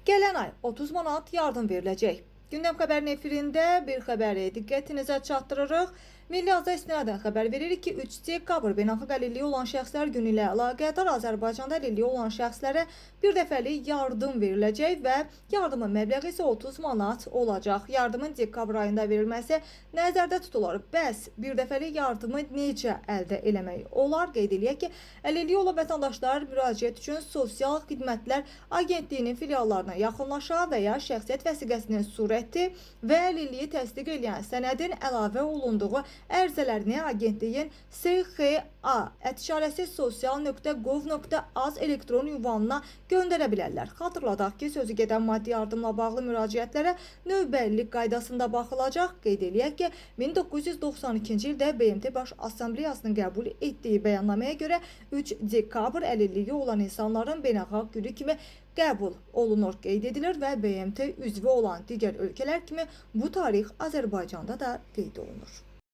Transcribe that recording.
Gələn ay 30 manat yardım veriləcək. Gündəm xəbərin efirində bir xəbəri diqqətinizə çatdırırıq. Milli Azad istinadən xəbər veririk ki, 3 dekabr beynəlxalq əlilliyi olan şəxslər günü ilə əlaqədar Azərbaycanda əlilliyi olan şəxslərə bir dəfəlik yardım veriləcək və yardımın məbləği isə 30 manat olacaq. Yardımın dekabr ayında verilməsi nəzərdə tutulur. Bəs bir dəfəlik yardımı necə əldə eləmək olar? Qeyd eləyək ki, əlilliyi olan vətəndaşlar müraciət üçün Sosial Xidmətlər Agentliyinin filiallarına yaxınlaşa və ya şəxsiyyət vəsiqəsinin surəti və əlilliyi təsdiq edən sənədin əlavə olunduğu ərizələrini agentliyin sxa@sosial.gov.az elektron ünvanına göndərə bilərlər. Xatırladaq ki, sözü gedən maddi yardımla bağlı müraciətlərə növbəllik qaydasında baxılacaq. Qeyd eləyək ki, 1992-ci ildə BMT Baş Assambleyasının qəbul etdiyi bəyannaməyə görə 3 dekabr əlilliyi olan insanların beynəlxalq günü kimi qəbul olunur, qeyd edilir və BMT üzvü olan digər ölkələr kimi bu tarix Azərbaycanda da qeyd olunur.